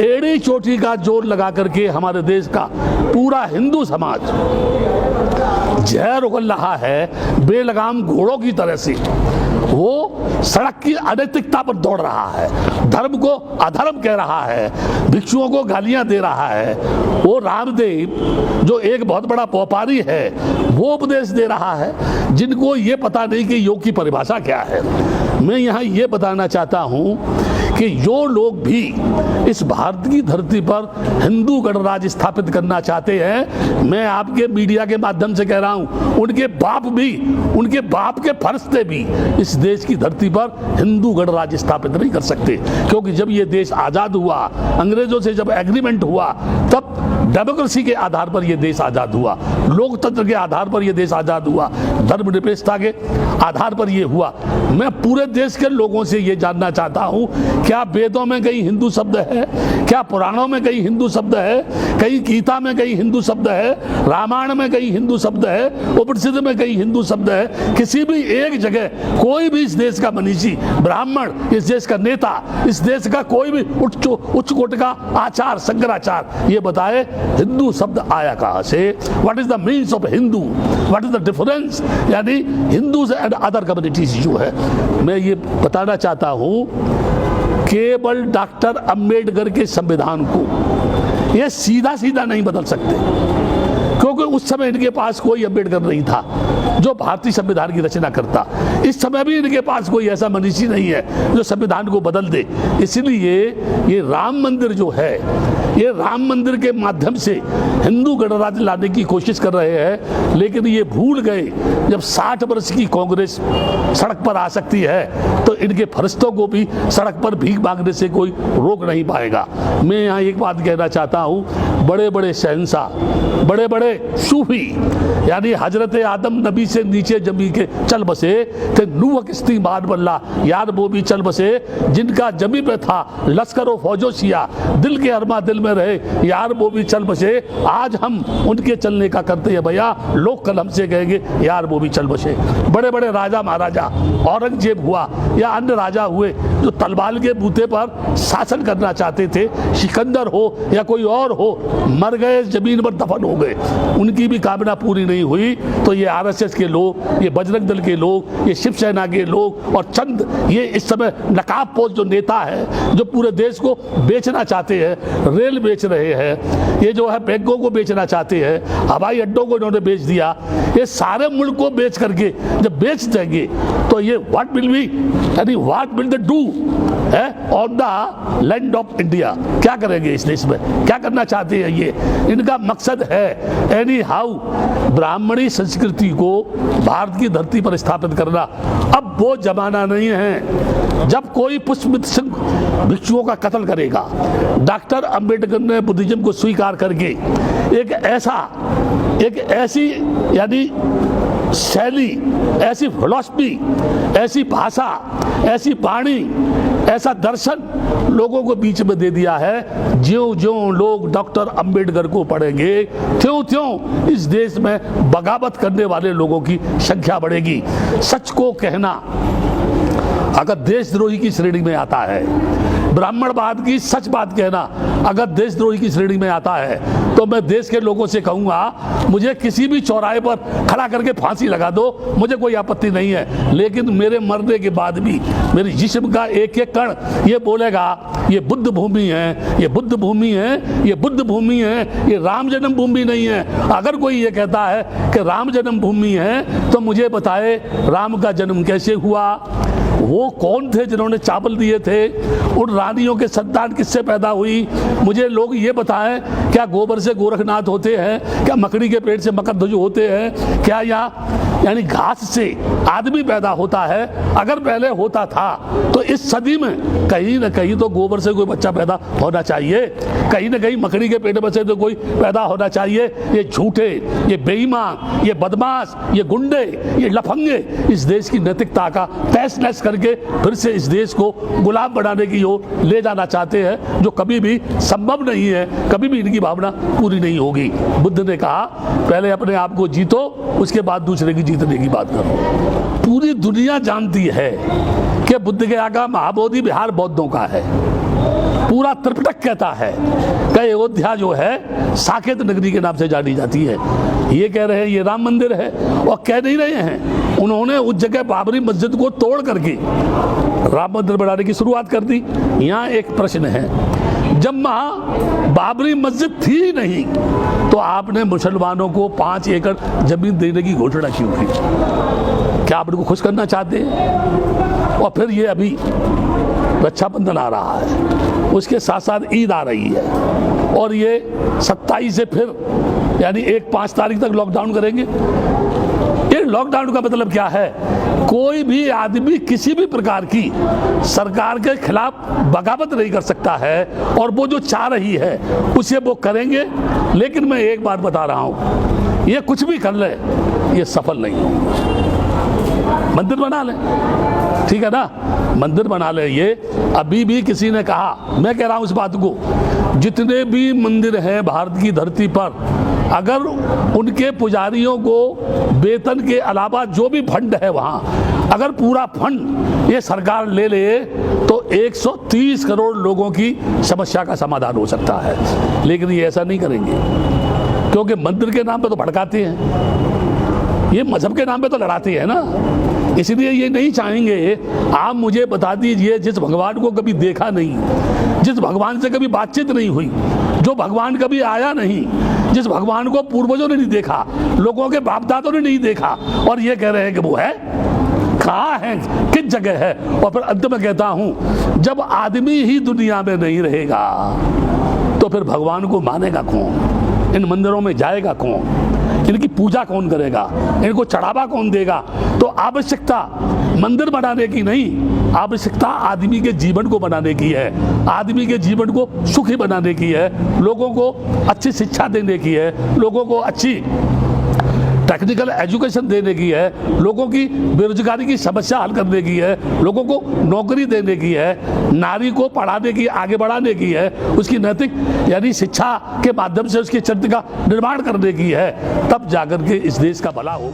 एड़ी चोटी का जोर लगा करके हमारे देश का पूरा हिंदू समाज जहर उगल रहा है बेलगाम घोड़ों की तरह से। वो सड़क की अनैतिकता पर दौड़ रहा है, धर्म को अधर्म कह रहा है, भिक्षुओं को गालियां दे रहा है। वो रामदेव जो एक बहुत बड़ा व्यापारी है वो उपदेश दे रहा है, जिनको ये पता नहीं कि योग की परिभाषा क्या है। मैं यहाँ ये बताना चाहता हूँ कि जो लोग भी इस भारत की धरती पर हिंदू गणराज्य स्थापित करना चाहते हैं, मैं आपके मीडिया के माध्यम से कह रहा हूं, उनके बाप के फरिश्ते भी इस देश की धरती पर हिंदू गणराज्य स्थापित नहीं कर सकते। क्योंकि जब ये देश आजाद हुआ, अंग्रेजों से जब एग्रीमेंट हुआ, तब डेमोक्रेसी के आधार पर यह देश आजाद हुआ, लोकतंत्र के आधार पर यह देश आजाद हुआ, धर्मनिरपेक्षता के आधार पर यह हुआ। मैं पूरे देश के लोगों से यह जानना चाहता हूं, क्या वेदों में कहीं हिंदू शब्द है? क्या पुराणों में कहीं हिंदू शब्द है? कहीं गीता में कहीं हिंदू शब्द है? रामायण में कहीं हिंदू शब्द है? उपनिषद में कहीं हिंदू शब्द है? किसी भी एक जगह कोई भी इस देश का मनीषी, ब्राह्मण, इस देश का नेता, इस देश का कोई भी उच्च कोटि का आचार, शंकराचार्य ये बताए हिंदू शब्द आया कहां से? What is the means of Hindu? What is the difference? यानी हिंदूज एंड अदर कम्युनिटीज जो है, मैं ये बताना चाहता हूं, केवल डॉक्टर अंबेडकर के संविधान को ये सीधा सीधा नहीं बदल सकते, क्योंकि उस समय इनके पास कोई अंबेडकर नहीं था जो भारतीय संविधान की रचना करता। इस समय भी इनके पास कोई ऐसा मनीषी नहीं है जो संविधान को बदल दे। इसलिए ये राम मंदिर जो है, ये राम मंदिर के माध्यम से हिंदू गणराज्य लाने की कोशिश कर रहे हैं, लेकिन ये भूल गए जब 60 वर्ष की कांग्रेस सड़क पर आ सकती है तो इनके फरिश्तों को भी सड़क पर भीख मांगने से कोई रोक नहीं पाएगा। मैं यहाँ एक बात कहना चाहता हूँ, बड़े बड़े शहंशाह, बड़े बड़े सूफी, यानी हजरत आदम नबी से नीचे जमी के चल बसे थे, नूह किस्ती मान बल्ला यार वो भी चल बसे, जिनका जमी पे था लश्करो फौजो सिया, दिल के अरमा दिल में रहे यार वो भी चल बसे। आज हम उनके चलने का करते हैं भैया, लोग कल हमसे कहेंगे यार वो भी चल बसे। बड़े बड़े राजा महाराजा, औरंगजेब हुआ या अन्य राजा हुए जो तलवार के बूते पर शासन करना चाहते थे, सिकंदर हो या कोई और हो, मर गए, जमीन पर दफन हो गए, उनकी भी कामना पूरी नहीं हुई। तो ये आरएसएस के लोग, ये बजरंग दल के लोग, ये शिवसेना के लोग और चंद ये इस समय नकाबपोश जो नेता है जो पूरे देश को बेचना चाहते हैं, रेल बेच रहे हैं, ये जो है बैंकों को बेचना चाहते हैं, हवाई अड्डों को इन्होंने बेच दिया, ये सारे मुल्क को बेच करके जब बेच देंगे तो ये व्हाट विल बी, यानी what will they do on the land of India? क्या करेंगे इस देश में? क्या करना चाहते हैं ये? इनका मकसद है एनी हाउ ब्राह्मणी संस्कृति को भारत की धरती पर स्थापित करना। अब वो जमाना नहीं है जब कोई पुष्पमित्र सिंह भिक्षुओं का कत्ल करेगा। डॉक्टर अंबेडकर ने बुद्धिज्म को स्वीकार करके एक ऐसी यानी शैली, ऐसी फिलॉसफी, ऐसी भाषा, ऐसी वाणी, ऐसा दर्शन लोगों को बीच में दे दिया है। ज्यों ज्यों लोग डॉक्टर अंबेडकर को पढ़ेंगे, त्यों त्यों इस देश में बगावत करने वाले लोगों की संख्या बढ़ेगी। सच को कहना अगर देशद्रोही की श्रेणी में आता है, ब्राह्मणवाद की सच बात कहना अगर देशद्रोही की श्रेणी में आता है, तो मैं देश के लोगों से कहूंगा, मुझे किसी भी चौराहे पर खड़ा करके फांसी लगा दो, मुझे कोई आपत्ति नहीं है, लेकिन मेरे मरने के बाद भी मेरे जिस्म का एक एक कण ये बोलेगा ये बुद्ध भूमि है, ये बुद्ध भूमि है, ये बुद्ध भूमि है, ये राम जन्म भूमि नहीं है। अगर कोई ये कहता है कि राम जन्म भूमि है तो मुझे बताए राम का जन्म कैसे हुआ? वो कौन थे जिन्होंने चावल दिए थे? उन रानियों के संतान किससे पैदा हुई? मुझे लोग ये बताएं, क्या गोबर से गोरखनाथ होते हैं? क्या मकड़ी के पेट से मकरध्वज होते हैं? क्या यहाँ यानी घास से आदमी पैदा होता है? अगर पहले होता था तो इस सदी में कहीं ना कहीं तो गोबर से कोई बच्चा पैदा होना चाहिए, कहीं ना कहीं मकड़ी के पेट में से तो कोई पैदा होना चाहिए। ये झूठे, ये बेईमान, ये बदमाश, ये गुंडे, ये लफंगे इस देश की नैतिकता का तहस नहस करके फिर से इस देश को गुलाम बनाने की ओर ले जाना चाहते हैं, जो कभी भी संभव नहीं है, कभी भी इनकी भावना पूरी नहीं होगी। बुद्ध ने कहा पहले अपने आप को जीतो, उसके बाद दूसरे की जीतने की बात करो। पूरी दुनिया जानती है कि बुद्ध के आका महाबोधि बिहार बौद्धों का है। पूरा त्रिपिटक कहता है कि अयोध्या जो है साकेत नगरी के नाम से जानी जाती है। ये कह रहे हैं ये राम मंदिर है, और कह नहीं रहे हैं, उन्होंने उस जगह बाबरी मस्जिद को तोड़ करके राम मंदिर बनाने की शुरुआत कर दी। यहाँ एक प्रश्न है, जब वहाँ बाबरी मस्जिद थी ही नहीं तो आपने मुसलमानों को 5 एकड़ जमीन देने की घोषणा क्यों की? क्या आप उनको खुश करना चाहते हैं? और फिर ये अभी रक्षाबंधन आ रहा है, उसके साथ साथ ईद आ रही है, और ये 27 से फिर यानी 1-5 तारीख तक लॉकडाउन करेंगे। ये लॉकडाउन का मतलब क्या है? कोई भी आदमी किसी भी प्रकार की सरकार के खिलाफ बगावत नहीं कर सकता है, और वो जो चाह रही है उसे वो करेंगे। लेकिन मैं एक बात बता रहा हूं, ये कुछ भी कर ले ये सफल नहीं होगा। मंदिर बना ले, ठीक है ना, मंदिर बना ले। ये अभी भी किसी ने कहा, मैं कह रहा हूं इस बात को, जितने भी मंदिर हैं भारत की धरती पर, अगर उनके पुजारियों को वेतन के अलावा जो भी फंड है वहाँ, अगर पूरा फंड ये सरकार ले ले तो 130 करोड़ लोगों की समस्या का समाधान हो सकता है। लेकिन ये ऐसा नहीं करेंगे, क्योंकि मंदिर के नाम पे तो भड़काते हैं, ये मजहब के नाम पे तो लड़ाते हैं ना। इसलिए ये नहीं चाहेंगे। आप मुझे बता दीजिए, जिस भगवान को कभी देखा नहीं, जिस भगवान से कभी बातचीत नहीं हुई, जो भगवान कभी आया नहीं, जिस भगवान को पूर्वजों ने नहीं देखा, लोगों के बाप दादों ने नहीं देखा, और ये कह रहे हैं कि वो है, कहाँ है, किस जगह है? और फिर अंत में कहता हूं, जब आदमी ही दुनिया में नहीं रहेगा तो फिर भगवान को मानेगा कौन? इन मंदिरों में जाएगा कौन? इनकी पूजा कौन करेगा? इनको चढ़ावा कौन देगा? तो आवश्यकता मंदिर बनाने की नहीं, आवश्यकता आदमी के जीवन को बनाने की है, आदमी के जीवन को सुखी बनाने की है, लोगों को अच्छी शिक्षा देने की है, लोगों को अच्छी टेक्निकल एजुकेशन देने की है, लोगों की बेरोजगारी की समस्या हल करने की है, लोगों को नौकरी देने की है, नारी को पढ़ाने की, आगे बढ़ाने की है, उसकी नैतिक यानी शिक्षा के माध्यम से उसके चरित्र का निर्माण करने की है। तब जाकर के इस देश का भला हो।